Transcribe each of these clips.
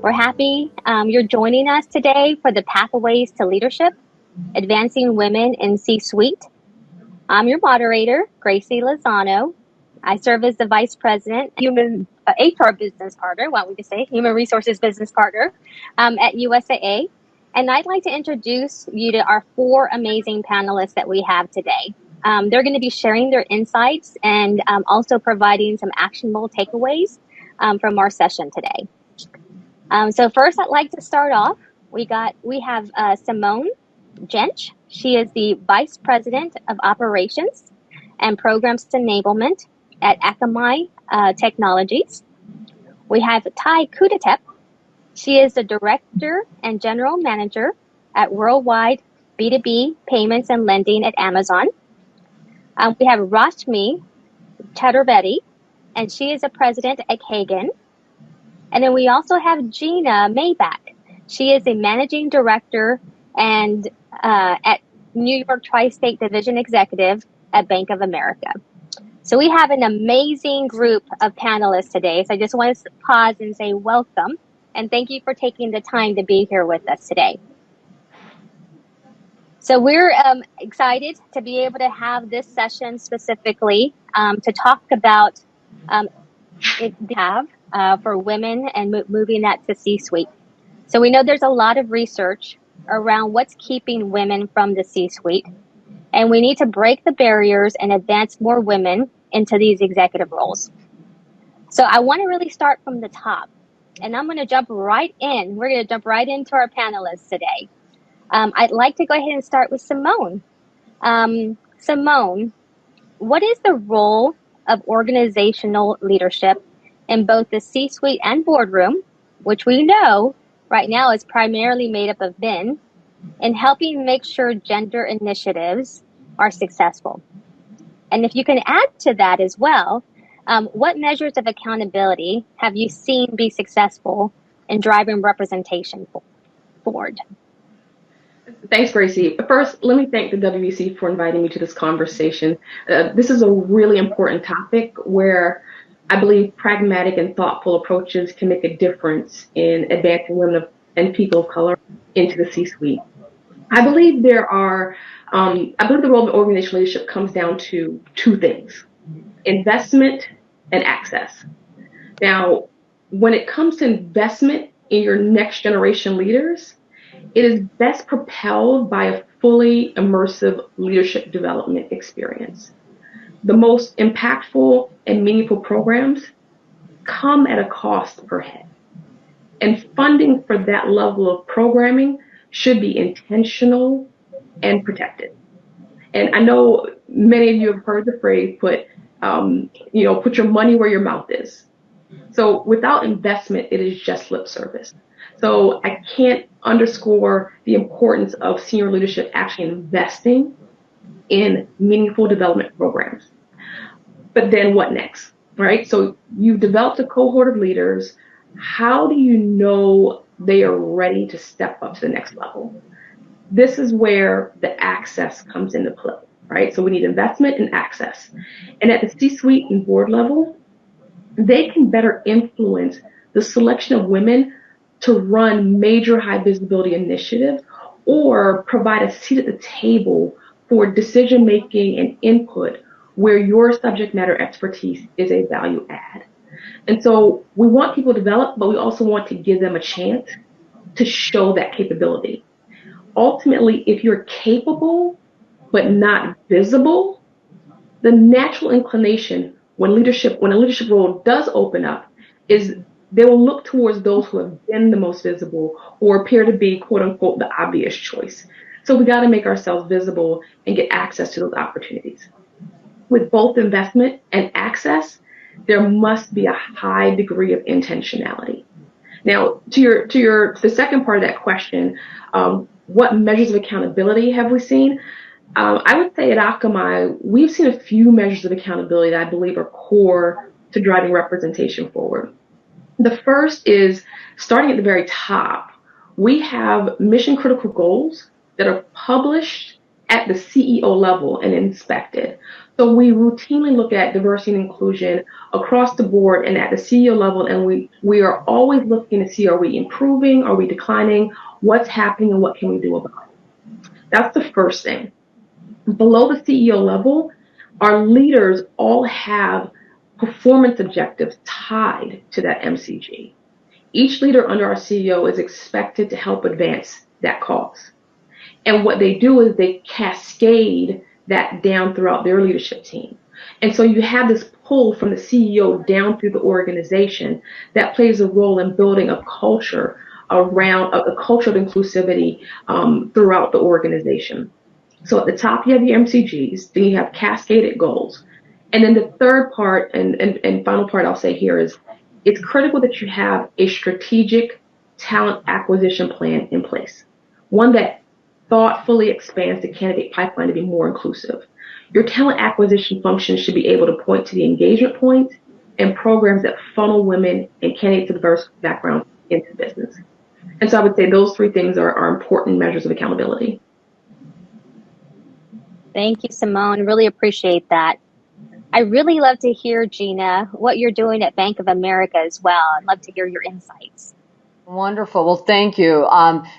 We're happy you're joining us today for the Pathways to Leadership, Advancing Women in C-Suite. I'm your moderator, Gracie Lozano. I serve as the Vice President, Human HR Business Partner, why don't we just say Human Resources Business Partner at USAA. And I'd like to introduce you to our 4 amazing panelists that we have today. They're going to be sharing their insights and also providing some actionable takeaways from our session today. So first, I'd like to start off. We have Simone Jentsch. She is the Vice President of Operations and Programs Enablement at Akamai Technologies. We have Tai Kudatep. She is the Director and General Manager at Worldwide B2B Payments and Lending at Amazon. We have Rashmi Chaturvedi, and she is a President at Kaygen. And then we also have Georgina Mayback. She is a Managing Director and at New York Tri-State Division Executive at Bank of America. So we have an amazing group of panelists today. So I just want to pause and say welcome. And thank you for taking the time to be here with us today. So we're excited to be able to have this session specifically to talk about for women and moving that to C-suite. So we know there's a lot of research around what's keeping women from the C-suite, and we need to break the barriers and advance more women into these executive roles. So I want to really start from the top, and I'm going to jump right in. We're going to jump right into our panelists today. I'd like to go ahead and start with Simone. Simone, what is the role of organizational leadership in both the C-suite and boardroom, which we know right now is primarily made up of men, in helping make sure gender initiatives are successful? And if you can add to that as well, what measures of accountability have you seen be successful in driving representation forward? Thanks, Gracie. First, let me thank the WBC for inviting me to this conversation. This is a really important topic where I believe pragmatic and thoughtful approaches can make a difference in advancing women and people of color into the C-suite. I believe the role of organizational leadership comes down to 2 things: investment and access. Now, when it comes to investment in your next generation leaders, it is best propelled by a fully immersive leadership development experience. The most impactful and meaningful programs come at a cost per head. And funding for that level of programming should be intentional and protected. And I know many of you have heard the phrase, put your money where your mouth is. So without investment, it is just lip service. So I can't underscore the importance of senior leadership actually investing in meaningful development programs. But then what next, right? So you've developed a cohort of leaders. How do you know they are ready to step up to the next level? This is where the access comes into play, right? So we need investment and access. And at the C-suite and board level, they can better influence the selection of women to run major high visibility initiatives or provide a seat at the table for decision making and input where your subject matter expertise is a value add. And so we want people to develop, but we also want to give them a chance to show that capability. Ultimately, if you're capable but not visible, the natural inclination when a leadership role does open up is they will look towards those who have been the most visible or appear to be, quote unquote, the obvious choice. So we got to make ourselves visible and get access to those opportunities. With both investment and access, there must be a high degree of intentionality. Now, to the second part of that question, what measures of accountability have we seen? I would say at Akamai, we've seen a few measures of accountability that I believe are core to driving representation forward. The first is starting at the very top. We have mission critical goals that are published at the CEO level and inspected. So we routinely look at diversity and inclusion across the board and at the CEO level, and we are always looking to see, are we improving, are we declining, what's happening, and what can we do about it. That's the first thing. Below the CEO level, our leaders all have performance objectives tied to that MCG. Each leader under our CEO is expected to help advance that cause. And what they do is they cascade that down throughout their leadership team. And so you have this pull from the CEO down through the organization that plays a role in building a culture around a culture of inclusivity throughout the organization. So at the top, you have the MCGs, then you have cascaded goals. And then the third part and final part I'll say here is it's critical that you have a strategic talent acquisition plan in place, one that thoughtfully expands the candidate pipeline to be more inclusive. Your talent acquisition function should be able to point to the engagement points and programs that funnel women and candidates of diverse backgrounds into business. And so I would say those three things are important measures of accountability. Thank you, Simone. Really appreciate that. I really love to hear, Gina, what you're doing at Bank of America as well. I'd love to hear your insights. Wonderful. Well, thank you.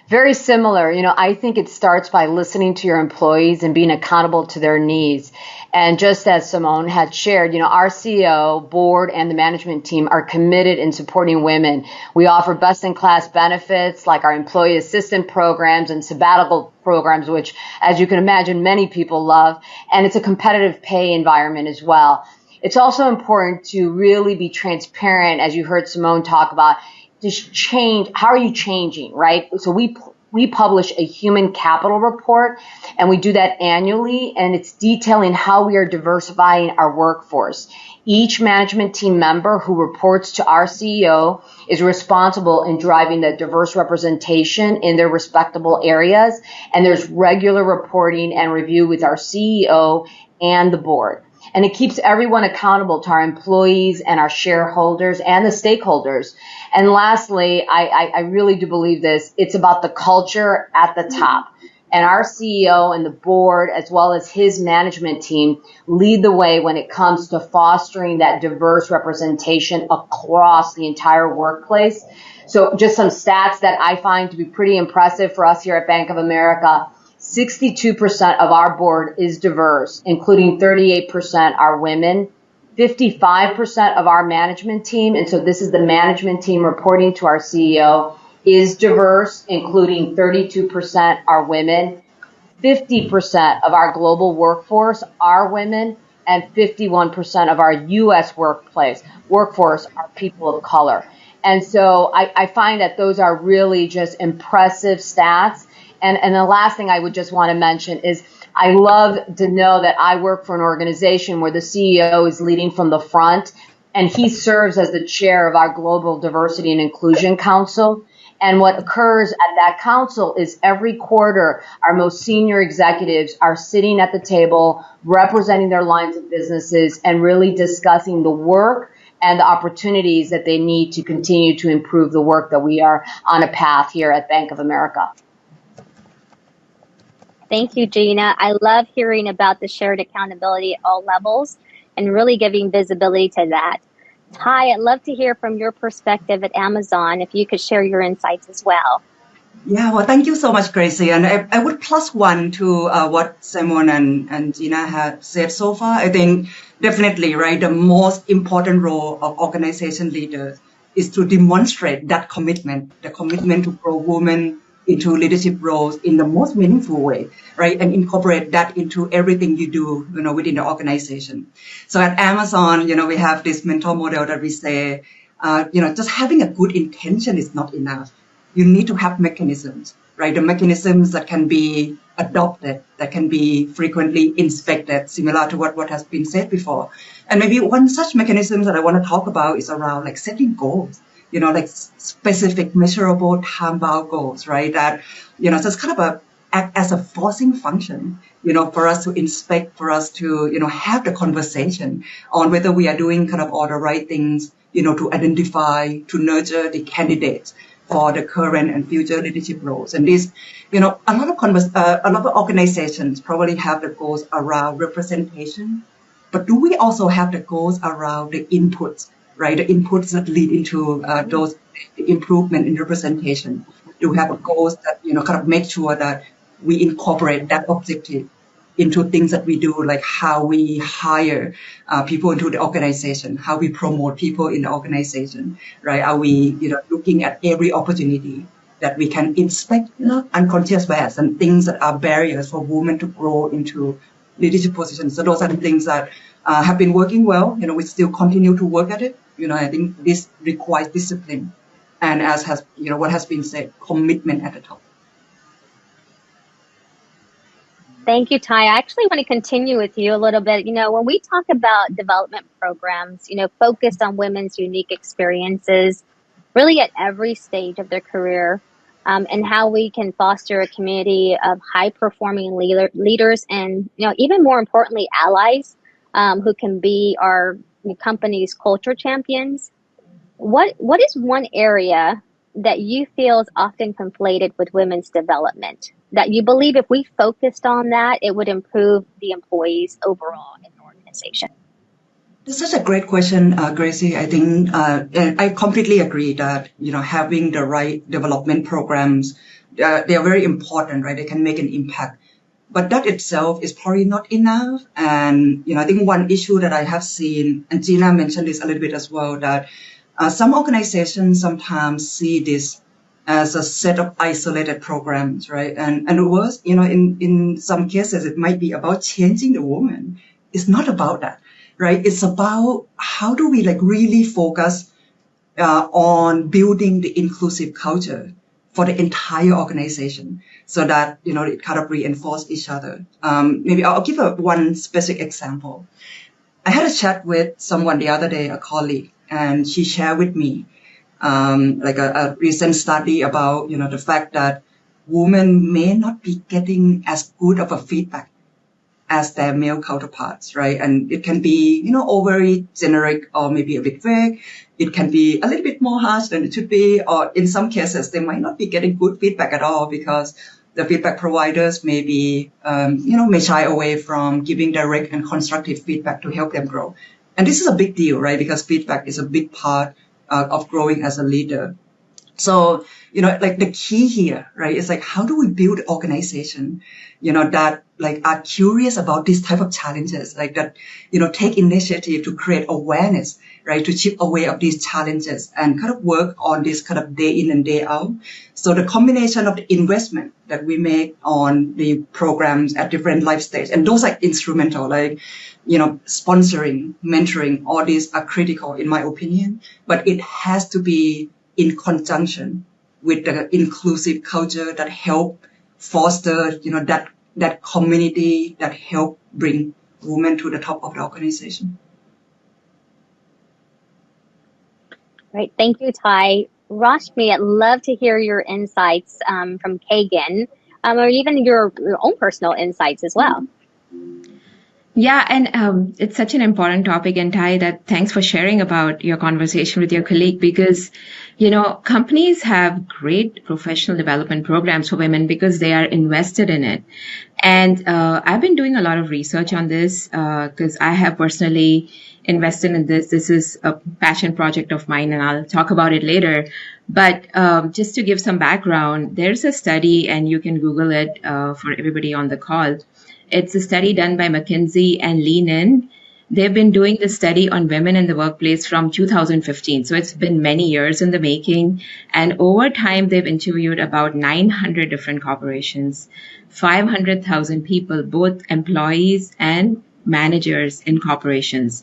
Very similar. I think it starts by listening to your employees and being accountable to their needs. And just as Simone had shared, our CEO, board, and the management team are committed in supporting women. We offer best-in-class benefits like our employee assistance programs and sabbatical programs, which, as you can imagine, many people love. And it's a competitive pay environment as well. It's also important to really be transparent, as you heard Simone talk about, just change. How are you changing, right? So we publish a human capital report, and we do that annually, and it's detailing how we are diversifying our workforce. Each management team member who reports to our CEO is responsible in driving the diverse representation in their respectable areas, and there's regular reporting and review with our CEO and the board. And it keeps everyone accountable to our employees and our shareholders and the stakeholders. And lastly, I really do believe this. It's about the culture at the top. And our CEO and the board, as well as his management team, lead the way when it comes to fostering that diverse representation across the entire workplace. So just some stats that I find to be pretty impressive for us here at Bank of America. 62% of our board is diverse, including 38% are women. 55% of our management team, and so this is the management team reporting to our CEO, is diverse, including 32% are women. 50% of our global workforce are women, and 51% of our U.S. workforce are people of color. And so I find that those are really just impressive stats. And the last thing I would just want to mention is I love to know that I work for an organization where the CEO is leading from the front, and he serves as the chair of our Global Diversity and Inclusion Council. And what occurs at that council is every quarter, our most senior executives are sitting at the table, representing their lines of businesses and really discussing the work and the opportunities that they need to continue to improve the work that we are on a path here at Bank of America. Thank you, Gina. I love hearing about the shared accountability at all levels and really giving visibility to that. Ty, I'd love to hear from your perspective at Amazon, if you could share your insights as well. Yeah, well, thank you so much, Gracie. And I would plus one to what Simone and Gina have said so far. I think definitely, right, the most important role of organization leaders is to demonstrate that commitment, the commitment to grow women into leadership roles in the most meaningful way, right? And incorporate that into everything you do, within the organization. So at Amazon, we have this mentor model that we say, just having a good intention is not enough. You need to have mechanisms, right? The mechanisms that can be adopted, that can be frequently inspected, similar to what has been said before. And maybe one such mechanism that I want to talk about is around like setting goals. Like specific, measurable, time-bound goals, right? That, so it's kind of act as a forcing function, for us to inspect, for us to, have the conversation on whether we are doing kind of all the right things, to identify, to nurture the candidates for the current and future leadership roles. And this, a lot of organizations probably have the goals around representation, but do we also have the goals around the inputs, right? The inputs that lead into those improvement in representation. Do we have goals that, kind of make sure that we incorporate that objective into things that we do, like how we hire people into the organization, how we promote people in the organization, right? Are we, looking at every opportunity that we can inspect, unconscious bias and things that are barriers for women to grow into leadership positions. So those are the things that have been working well. We still continue to work at it. I think this requires discipline, and as has, what has been said, commitment at the top. Thank you, Ty. I actually want to continue with you a little bit. When we talk about development programs, focused on women's unique experiences, really at every stage of their career, and how we can foster a community of high-performing leaders and, even more importantly, allies who can be our company's culture champions. What is one area that you feel is often conflated with women's development, that you believe if we focused on that, it would improve the employees overall in the organization? This is a great question, Gracie. I think I completely agree that, having the right development programs, they are very important, right? They can make an impact. But that itself is probably not enough. And, I think one issue that I have seen, and Gina mentioned this a little bit as well, that some organizations sometimes see this as a set of isolated programs, right? And it was, in some cases, it might be about changing the woman. It's not about that, right? It's about how do we really focus on building the inclusive culture for the entire organization so that, it kind of reinforces each other. Maybe I'll give one specific example. I had a chat with someone the other day, a colleague, and she shared with me a recent study about, the fact that women may not be getting as good of a feedback as their male counterparts, right? And it can be, overly generic or maybe a bit vague. It can be a little bit more harsh than it should be, or in some cases, they might not be getting good feedback at all because the feedback providers may be, may shy away from giving direct and constructive feedback to help them grow. And this is a big deal, right? Because feedback is a big part of growing as a leader. So, the key here, right, is how do we build an organization, that are curious about these type of challenges, that, take initiative to create awareness, right, to chip away of these challenges and kind of work on this kind of day in and day out. So the combination of the investment that we make on the programs at different life stages, and those are instrumental, sponsoring, mentoring, all these are critical in my opinion, but it has to be in conjunction with the inclusive culture that help foster, that community that help bring women to the top of the organization. Great. Thank you, Ty. Rashmi, I'd love to hear your insights from Kaygen, or even your own personal insights as well. Yeah, and it's such an important topic, and Ty, that thanks for sharing about your conversation with your colleague, because, companies have great professional development programs for women because they are invested in it. And I've been doing a lot of research on this because I have personally invested in this. This is a passion project of mine, and I'll talk about it later. But just to give some background, there's a study, and you can Google it for everybody on the call. It's a study done by McKinsey and Lean In. They've been doing this study on women in the workplace from 2015. So it's been many years in the making. And over time, they've interviewed about 900 different corporations, 500,000 people, both employees and managers in corporations,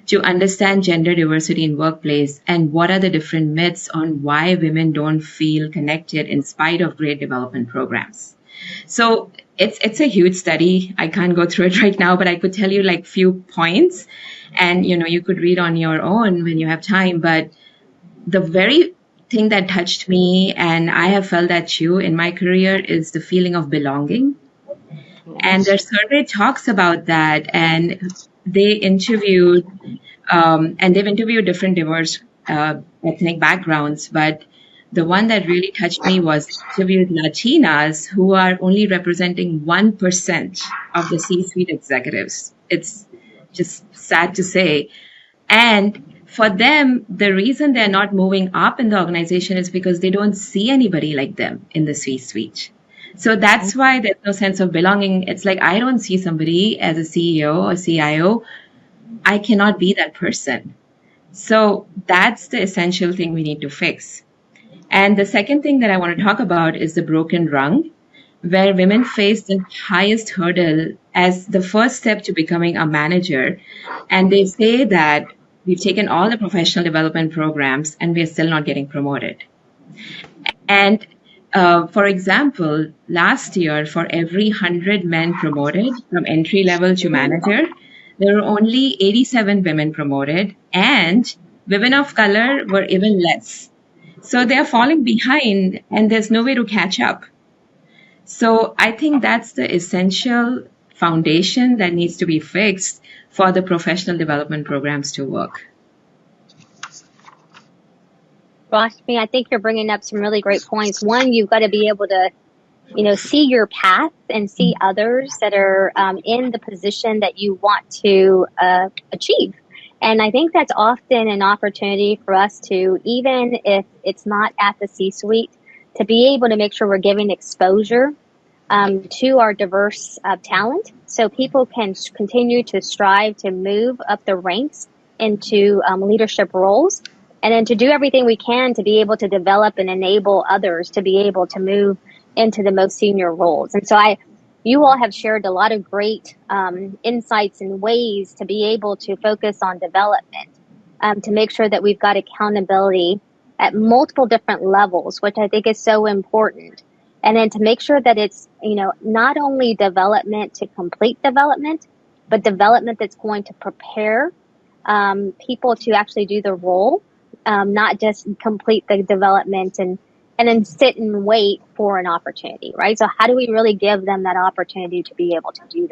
to understand gender diversity in workplace and what are the different myths on why women don't feel connected in spite of great development programs. So it's a huge study. I can't go through it right now, but I could tell you few points, and you could read on your own when you have time. But the very thing that touched me, and I have felt that too in my career, is the feeling of belonging. And their survey talks about that, and they interviewed, and they've interviewed different diverse ethnic backgrounds, but the one that really touched me was interviewed Latinas who are only representing 1% of the C-suite executives. It's just sad to say. And for them, the reason they're not moving up in the organization is because they don't see anybody like them in the C-suite. So that's why there's no sense of belonging. It's like, I don't see somebody as a CEO or CIO. I cannot be that person. So that's the essential thing we need to fix. And the second thing that I want to talk about is the broken rung, where women face the highest hurdle as the first step to becoming a manager. And they say that we've taken all the professional development programs and we're still not getting promoted. And for example, last year, for every 100 men promoted from entry level to manager, there were only 87 women promoted, and women of color were even less. So they're falling behind and there's no way to catch up. So I think that's the essential foundation that needs to be fixed for the professional development programs to work. Rashmi, I think you're bringing up some really great points. One, you've got to be able to, see your path and see others that are in the position that you want to achieve. And I think that's often an opportunity for us to, even if it's not at the C-suite, to be able to make sure we're giving exposure to our diverse talent so people can continue to strive to move up the ranks into leadership roles, and then to do everything we can to be able to develop and enable others to be able to move into the most senior roles. And so you all have shared a lot of great insights and ways to be able to focus on development, to make sure that we've got accountability at multiple different levels, which I think is so important. And then to make sure that it's, not only development to complete development, but development that's going to prepare people to actually do the role, not just complete the development and then sit and wait for an opportunity, right? So how do we really give them that opportunity to be able to do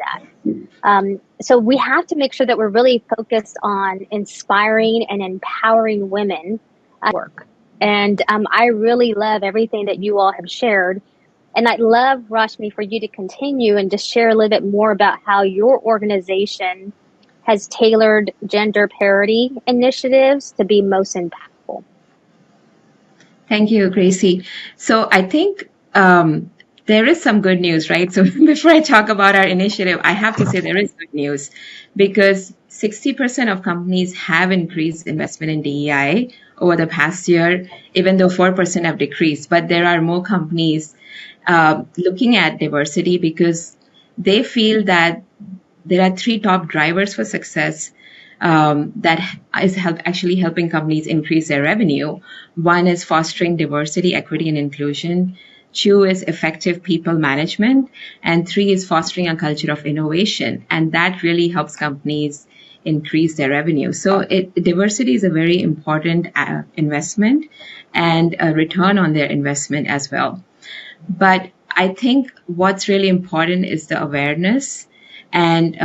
that? So we have to make sure that we're really focused on inspiring and empowering women at work. And I really love everything that you all have shared. And I'd love, Rashmi, for you to continue and just share a little bit more about how your organization has tailored gender parity initiatives to be most impactful. Thank you, Gracie. So I think there is some good news, right? So before I talk about our initiative, I have to say there is good news because 60% of companies have increased investment in DEI over the past year, even though 4% have decreased. But there are more companies looking at diversity because they feel that there are 3 top drivers for success that is actually helping companies increase their revenue. One is fostering diversity, equity, and inclusion. 2 is effective people management. And 3 is fostering a culture of innovation. And that really helps companies increase their revenue. So diversity is a very important investment and a return on their investment as well. But I think what's really important is the awareness. And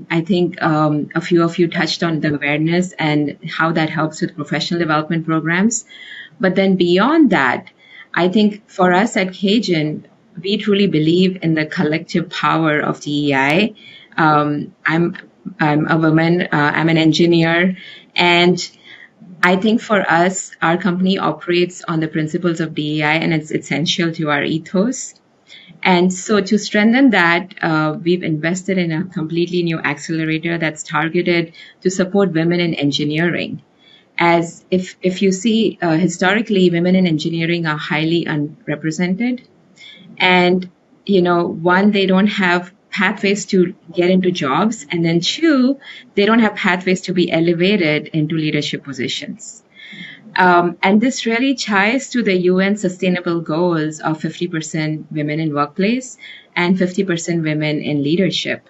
I think a few of you touched on the awareness and how that helps with professional development programs. But then beyond that, I think for us at Kaygen, we truly believe in the collective power of DEI. I'm a woman, I'm an engineer, and I think for us, our company operates on the principles of DEI, and it's essential to our ethos. And so to strengthen that, we've invested in a completely new accelerator that's targeted to support women in engineering. As if you see, historically, women in engineering are highly unrepresented. And, one, they don't have pathways to get into jobs. And then 2, they don't have pathways to be elevated into leadership positions. And this really ties to the UN sustainable goals of 50% women in workplace and 50% women in leadership.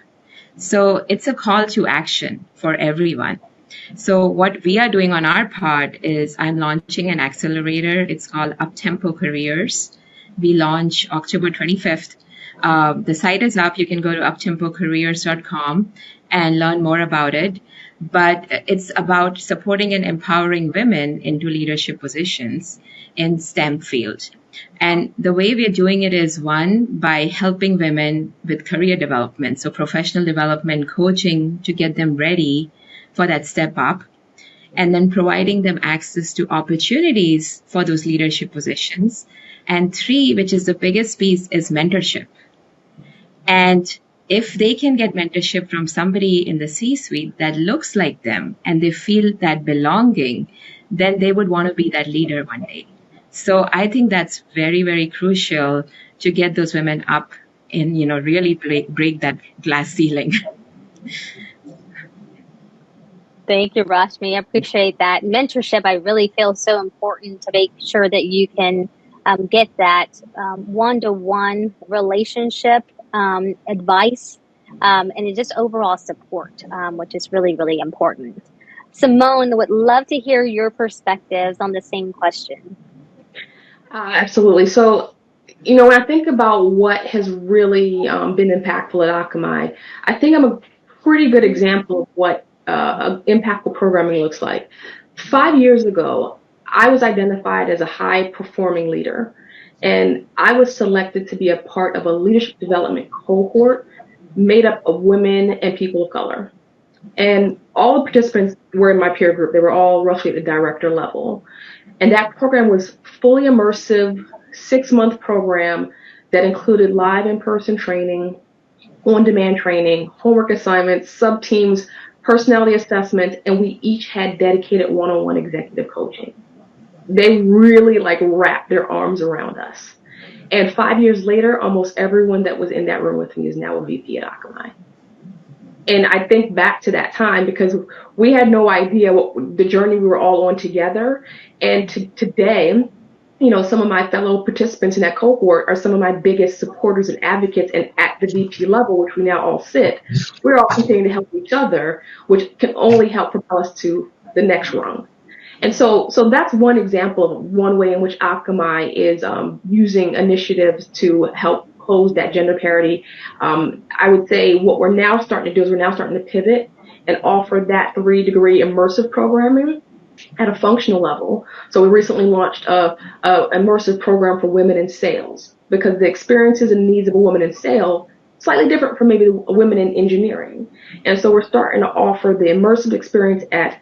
So it's a call to action for everyone. So what we are doing on our part is I'm launching an accelerator. It's called Uptempo Careers. We launch October 25th. The site is up. You can go to uptempocareers.com and learn more about it. but it's about supporting and empowering women into leadership positions in STEM field. And the way we're doing it is, one, by helping women with career development, so professional development, coaching to get them ready for that step up, and then providing them access to opportunities for those leadership positions. And three, which is the biggest piece, is mentorship. And if they can get mentorship from somebody in the C-suite that looks like them and they feel that belonging, then they would want to be that leader one day. So I think that's very, very crucial to get those women up and, really break that glass ceiling. Thank you, Rashmi. I appreciate that. Mentorship, I really feel so important to make sure that you can get that one-to-one relationship, advice, and just overall support, which is really, really important. Simone, would love to hear your perspectives on the same question. Absolutely. So, when I think about what has really been impactful at Akamai, I think I'm a pretty good example of what impactful programming looks like. 5 years ago, I was identified as a high-performing leader, and I was selected to be a part of a leadership development cohort made up of women and people of color. And all the participants were in my peer group. They were all roughly at the director level. And that program was fully immersive, 6-month program that included live in-person training, on-demand training, homework assignments, sub-teams, personality assessment, and we each had dedicated one-on-one executive coaching. They really wrapped their arms around us. And 5 years later, almost everyone that was in that room with me is now a VP at Akamai. And I think back to that time because we had no idea what the journey we were all on together. And today, some of my fellow participants in that cohort are some of my biggest supporters and advocates. And at the VP level, which we now all sit, we're all continuing to help each other, which can only help propel us to the next rung. And so that's one example of one way in which Akamai is using initiatives to help close that gender parity. I would say what we're now starting to do is we're now starting to pivot and offer that 3-degree immersive programming at a functional level. So we recently launched a immersive program for women in sales because the experiences and needs of a woman in sales slightly different from maybe women in engineering. And so we're starting to offer the immersive experience at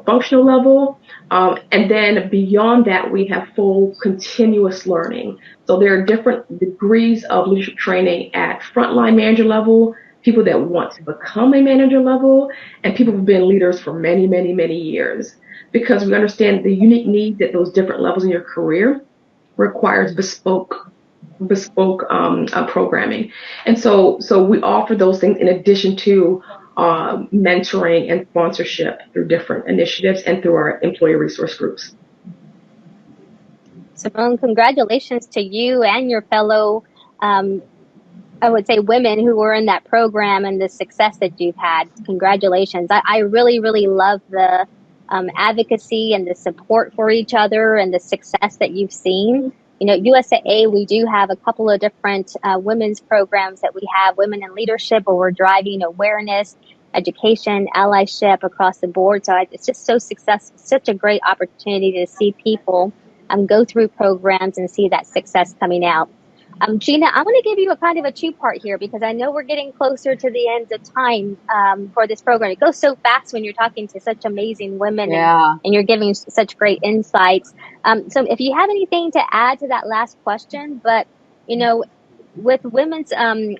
functional level. And then beyond that, we have full continuous learning. So there are different degrees of leadership training at frontline manager level, people that want to become a manager level, and people who've been leaders for many, many, many years. Because we understand the unique needs at those different levels in your career requires bespoke programming. And so we offer those things in addition to mentoring and sponsorship through different initiatives and through our employee resource groups. Simone, congratulations to you and your fellow, I would say, women who were in that program and the success that you've had. Congratulations. I really, really love the advocacy and the support for each other and the success that you've seen. USAA, we do have a couple of different women's programs that we have, Women in Leadership, where we're driving awareness, education, allyship across the board. So it's just so successful, such a great opportunity to see people go through programs and see that success coming out. Gina, I want to give you a kind of a two-part here because I know we're getting closer to the end of time for this program. It goes so fast when you're talking to such amazing women and you're giving such great insights. So if you have anything to add to that last question, but, with Women's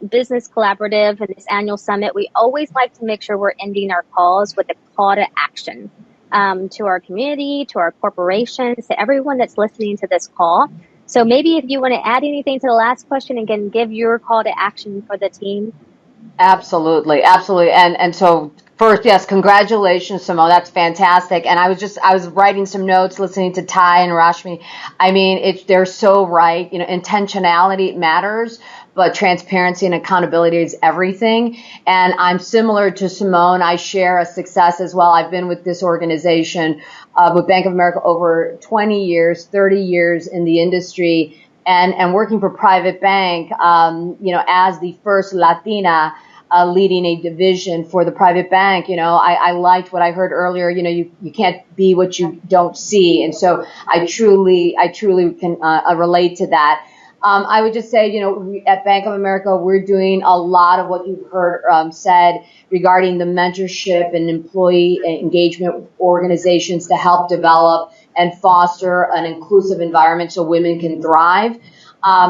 Business Collaborative and this annual summit, we always like to make sure we're ending our calls with a call to action to our community, to our corporations, to everyone that's listening to this call. So maybe if you want to add anything to the last question and can give your call to action for the team. Absolutely. And so first, yes, congratulations, Simone. That's fantastic. And I was writing some notes, listening to Ty and Rashmi. I mean, they're so right. Intentionality matters, but transparency and accountability is everything. And I'm similar to Simone. I share a success as well. I've been with this organization, with Bank of America over 20 years, 30 years in the industry, and working for private bank, as the first Latina leading a division for the private bank. I liked what I heard earlier. You can't be what you don't see. And so I truly can relate to that. I would just say, we, at Bank of America, we're doing a lot of what you've heard said regarding the mentorship and employee engagement organizations to help develop and foster an inclusive environment so women can thrive.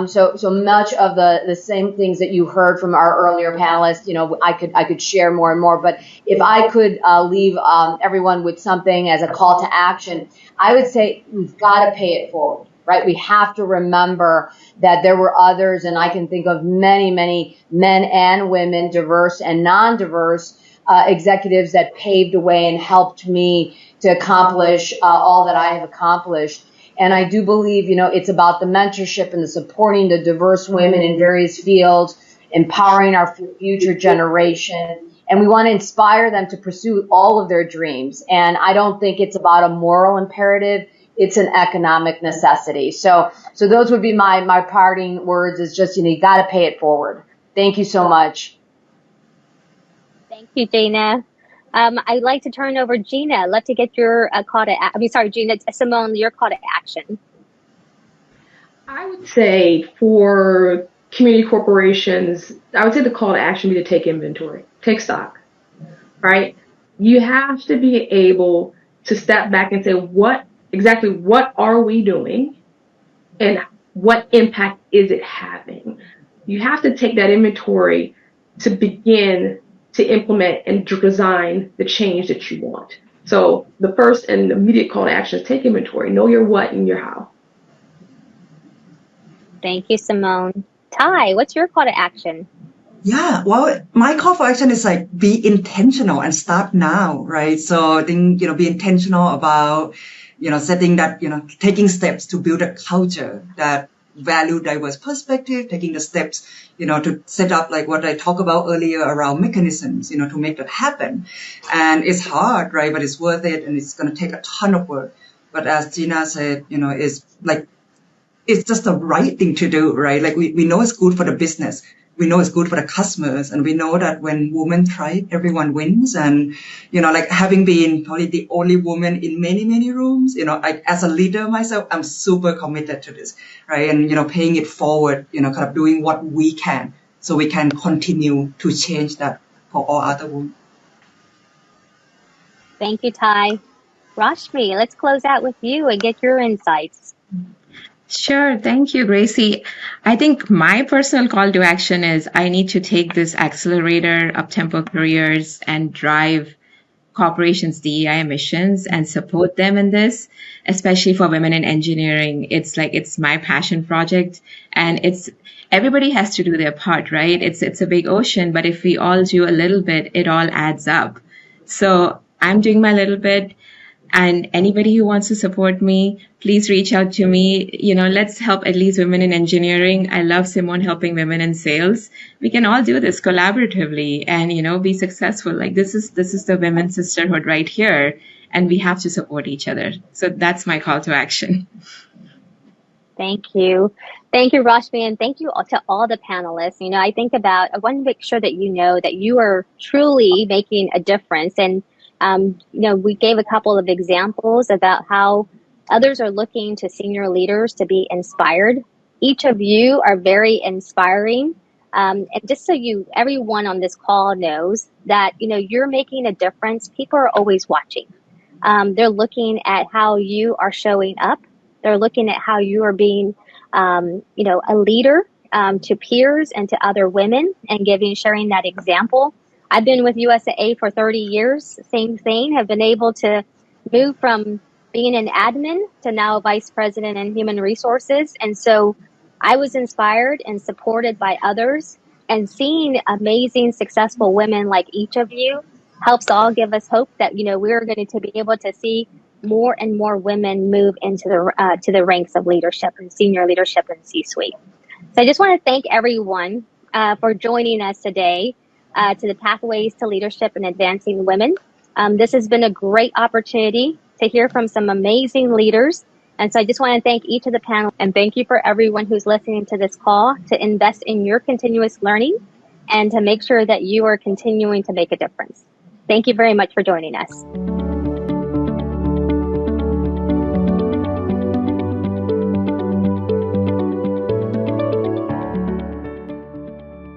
So much of the same things that you heard from our earlier panelists, I could share more and more. But if I could leave everyone with something as a call to action, I would say we've got to pay it forward, right? We have to remember that there were others, and I can think of many, many men and women, diverse and non-diverse executives that paved the way and helped me to accomplish all that I have accomplished. And I do believe, it's about the mentorship and the supporting the diverse women in various fields, empowering our future generation. And we want to inspire them to pursue all of their dreams. And I don't think it's about a moral imperative. It's an economic necessity. So those would be my parting words, is just, you got to pay it forward. Thank you so much. Thank you, Gina. I'd like to turn over Gina. I'd love to get your call to Gina, Simone, your call to action. I would say for community corporations, I would say the call to action would be to take inventory, take stock, right? You have to be able to step back and say, what are we doing and what impact is it having? You have to take that inventory to begin to implement and design the change that you want. So the first and immediate call to action is take inventory, know your what and your how. Thank you, Simone. Ty, what's your call to action? Yeah, well, my call for action is like be intentional and start now, right? So I think, be intentional about, setting that, taking steps to build a culture that value diverse perspective, taking the steps, to set up like what I talked about earlier around mechanisms, to make that happen. And it's hard, right? But it's worth it, and it's going to take a ton of work. But as Gina said, it's just the right thing to do, right? Like we know it's good for the business. We know it's good for the customers, and we know that when women thrive, everyone wins. And, like having been probably the only woman in many, many rooms, as a leader myself, I'm super committed to this, right? And, paying it forward, kind of doing what we can so we can continue to change that for all other women. Thank you, Ty. Rashmi, let's close out with you and get your insights. Sure. Thank you, Gracie. I think my personal call to action is I need to take this accelerator, up-tempo careers, and drive corporations' DEI missions and support them in this, especially for women in engineering. It's my passion project, and everybody has to do their part, right? It's a big ocean, but if we all do a little bit, it all adds up. So I'm doing my little bit. And anybody who wants to support me, please reach out to me. Let's help at least women in engineering. I love Simone helping women in sales. We can all do this collaboratively and, be successful. Like this is the women's sisterhood right here. And we have to support each other. So that's my call to action. Thank you. Thank you, Rashmi, and thank you to all the panelists. I want to make sure that you know that you are truly making a difference. And we gave a couple of examples about how others are looking to senior leaders to be inspired. Each of you are very inspiring. And just so everyone on this call knows that, you're making a difference. People are always watching. They're looking at how you are showing up. They're looking at how you are being, a leader to peers and to other women and sharing that example. I've been with USAA for 30 years, same thing, have been able to move from being an admin to now a vice president in human resources. And so I was inspired and supported by others, and seeing amazing, successful women like each of you helps all give us hope that, we're going to be able to see more and more women move into to the ranks of leadership and senior leadership and C-suite. So I just want to thank everyone for joining us today. To the Pathways to Leadership and Advancing Women. This has been a great opportunity to hear from some amazing leaders. And so I just want to thank each of the panel, and thank you for everyone who's listening to this call to invest in your continuous learning and to make sure that you are continuing to make a difference. Thank you very much for joining us.